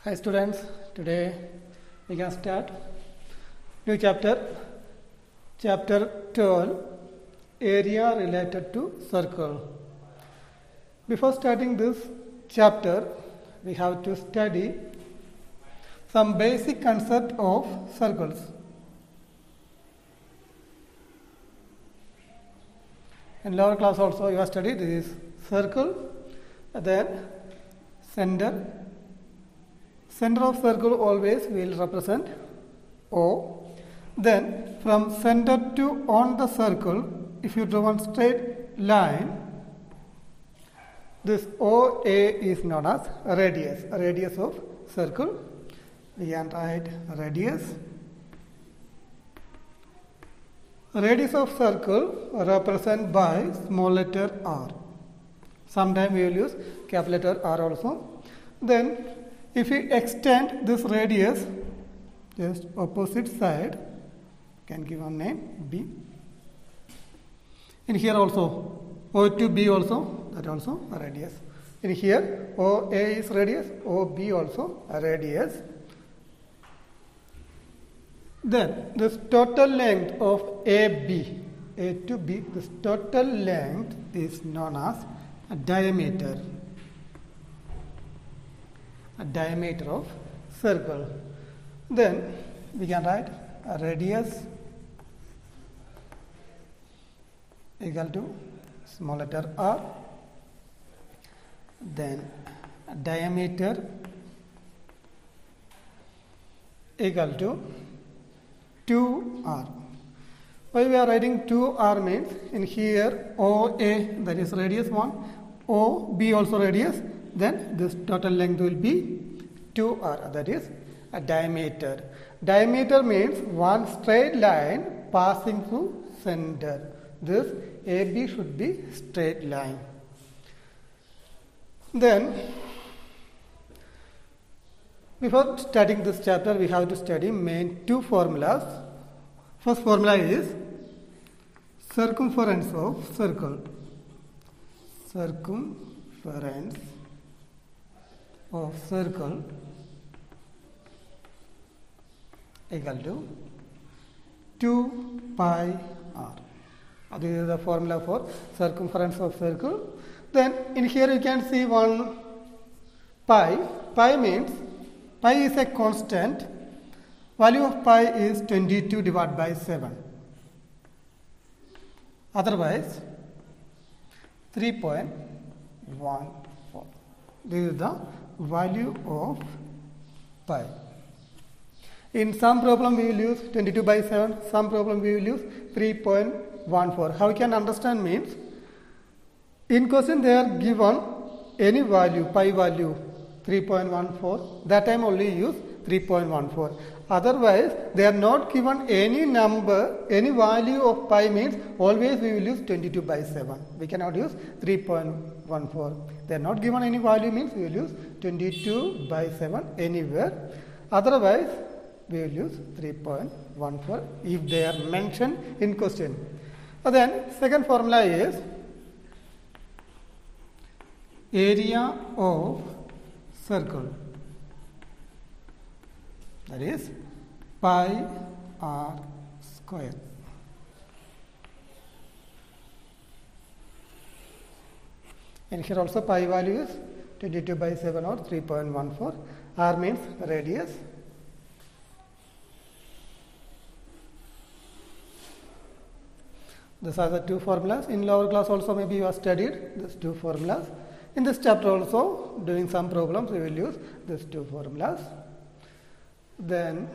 Hi students, today we can start new chapter, chapter 12, area related to circle. Before starting this chapter, we have to study some basic concept of circles. In lower class also you have studied this circle, then center of circle always will represent O. Then from center to on the circle, if you draw one straight line, this OA is known as radius of circle. We can write radius. Radius of circle represented by small letter r. Sometimes we will use capital letter R also. Then if we extend this radius, just opposite side, can give a name B. In here also, O to B also, that also a radius. In here, OA is radius, OB also a radius. Then this total length of AB, A to B, this total length is known as a diameter. A diameter of circle. Then we can write a radius equal to small letter r. Then a diameter equal to 2r. Why we are writing 2r means in here OA, that is radius 1, OB also radius, then this total length will be 2r, that is a diameter. Diameter means one straight line passing through center. This AB should be straight line. Then before starting this chapter, we have to study main two formulas. First formula is circumference of circle. Circumference of circle equal to 2 pi r. This is the formula for circumference of circle. Then in here you can see one pi. Pi means pi is a constant. Value of pi is 22 divided by 7. Otherwise 3.14. This is the value of pi. In some problem we will use 22 by 7, some problem we will use 3.14. How you can understand means, in question they are given any value, pi value 3.14, that time only use 3.14. Otherwise they are not given any number, any value of pi means always we will use 22 by 7. We cannot use 3.14. They are not given any value means we will use 22 by 7 anywhere. Otherwise we will use 3.14 if they are mentioned in question. Then second formula is area of circle, that is pi r square. And here also pi value is 22 by 7 or 3.14. R means radius. These are the two formulas. In lower class also maybe you have studied these two formulas. In this chapter also, doing some problems, we will use these two formulas. Then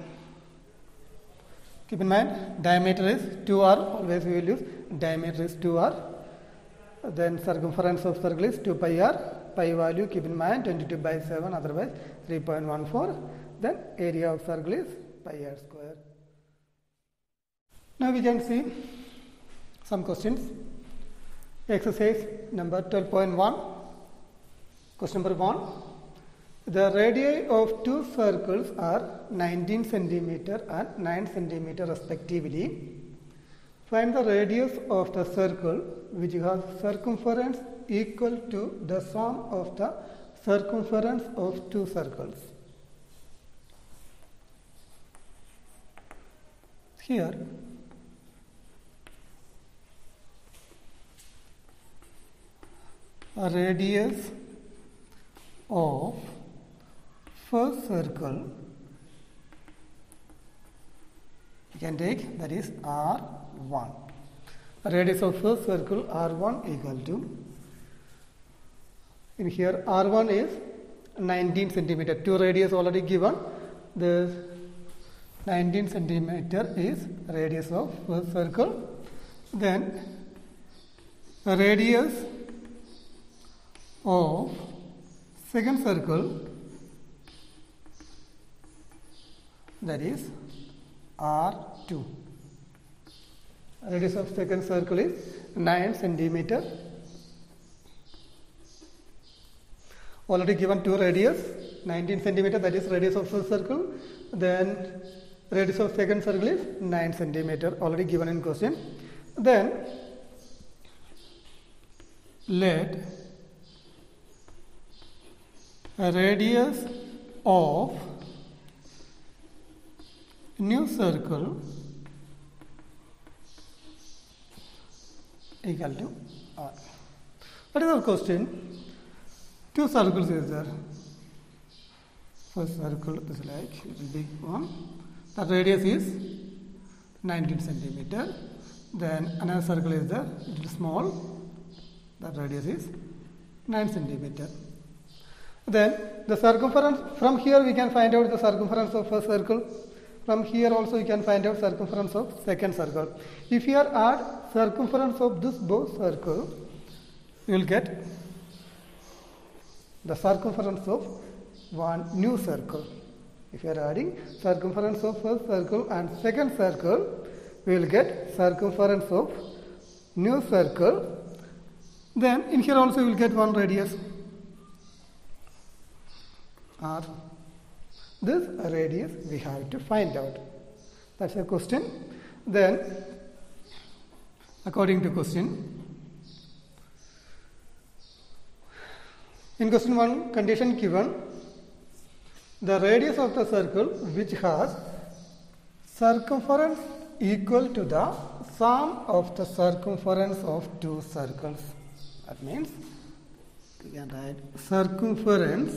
keep in mind diameter is 2r, always we will use diameter is 2r. Then circumference of circle is 2 pi r. Pi value keep in mind 22 by 7, otherwise 3.14. Then area of circle is pi r square. Now we can see some questions. Exercise number 12.1. Question number 1. The radii of two circles are 19 centimeter and 9 centimeter respectively. Find the radius of the circle which has circumference equal to the sum of the circumference of two circles. here a radius of first circle you can take, that is R1. A radius of first circle R1 equal to, in here R1 is 19 centimeter. Two radius already given. The 19 centimeter is radius of first circle. Then a radius of second circle, that is R2. Radius of second circle is 9 centimeter. Already given two radius, 19 centimeter, that is radius of first circle. Then radius of second circle is 9 centimeter, already given in question. Then let a radius of new circle equal to R. What is our question? Two circles is there. First circle is like little big one. The radius is 19 centimeter. Then another circle is there, little small. The radius is 9 centimeter. Then the circumference, from here we can find out the circumference of first circle. From here also you can find out circumference of second circle. If you add circumference of this both circle, you will get the circumference of one new circle. If you are adding circumference of first circle and second circle, we will get circumference of new circle. Then in here also you will get one radius R. This radius we have to find out. That's a question. Then according to question, in question 1, condition given, the radius of the circle which has circumference equal to the sum of the circumference of two circles. That means we can write circumference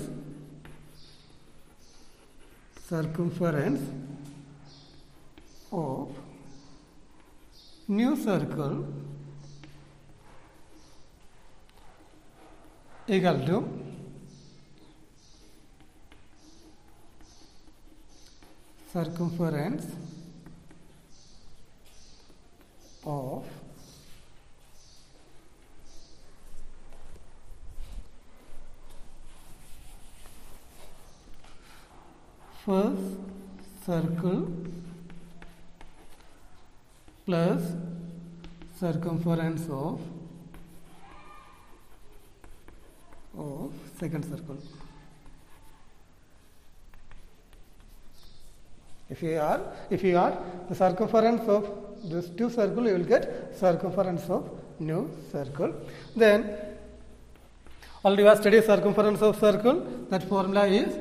of new circle equal to circumference of first circle plus circumference of second circle. If you add the circumference of these two circles, you will get circumference of new circle. Then already we have studied circumference of circle. That formula is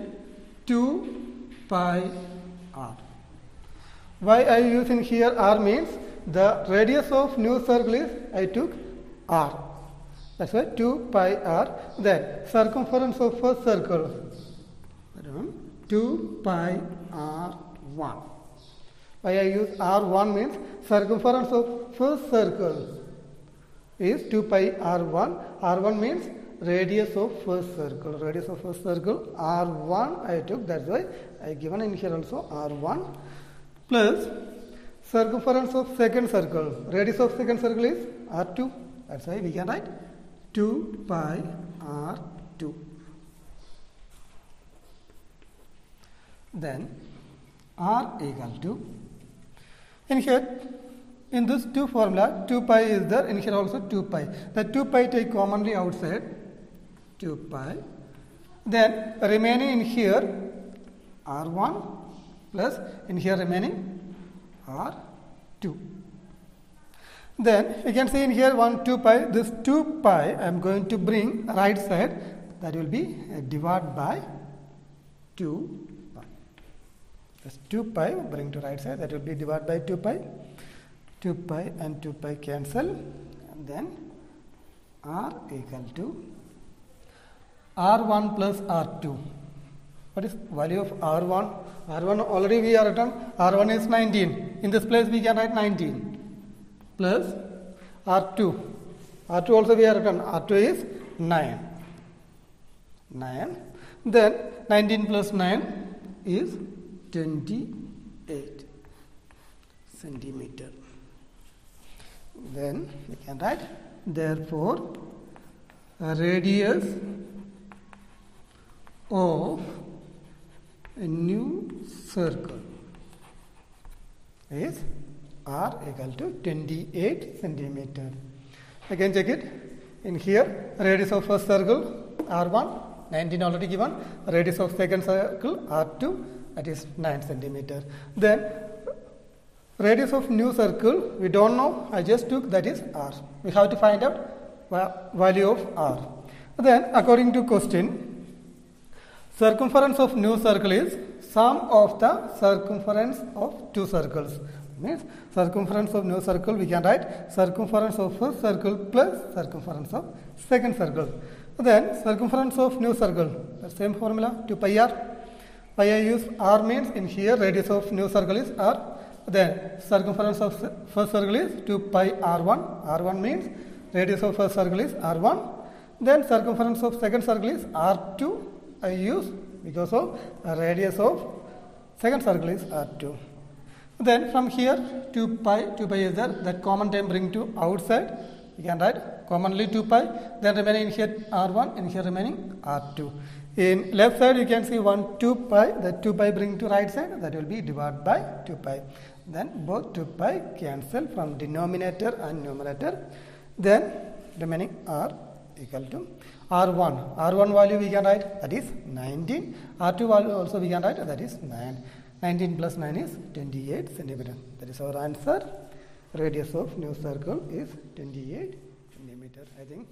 2 pi r. Why I am using here r means the radius of new circle is I took r. That's why 2 pi r. Then circumference of first circle 2 pi r1. Why I use r1 means circumference of first circle is 2 pi r1. R1 means radius of first circle. Radius of first circle r1 I took. That's why I given in here also r1 plus circumference of second circle. Radius of second circle is r2. That's why we can write 2 pi r2. Then r equal to, in here in this two formula 2 pi is there, in here also 2 pi. The 2 pi take commonly outside, 2 pi. Then remaining in here r1 plus in here remaining r2. Then you can see in here 2 pi. This 2 pi I am going to bring right side, that will be divided by 2 pi. That's 2 pi, bring to right side, that will be divided by 2 pi. 2 pi and 2 pi cancel, and then r equal to r1 plus r2. What is value of r1? R1 already we are written, r1 is 19. In this place we can write 19 plus r2. R2 also we are written, r2 is 9. 9. Then 19 plus 9 is 28 centimeter. Then we can write, therefore radius of a new circle is r equal to 28 centimeter. Again check it. In here, radius of first circle r1, 19 already given. Radius of second circle r2, that is 9 centimeter. Then radius of new circle, we don't know. I just took, that is r. We have to find out value of r. Then according to question, circumference of new circle is sum of the circumference of two circles. Means circumference of new circle, we can write circumference of first circle plus circumference of second circle. Then circumference of new circle, the same formula, 2 pi r. Why I use r means in here radius of new circle is r. Then circumference of first circle is 2 pi r1. R1 means radius of first circle is r1. Then circumference of second circle is r2. I use because of radius of second circle is r2. Then from here 2 pi is there, that common term bring to outside. You can write commonly 2 pi, then remaining in here r1, in here remaining r2. In left side you can see 2 pi, that 2 pi bring to right side, that will be divided by 2 pi. Then both 2 pi cancel from denominator and numerator. Then remaining r equal to r1. R1 value we can write, that is 19. R2 value also we can write, that is 9. 19 plus 9 is 28 centimeter. That is our answer. Radius of new circle is 28 centimeter. I think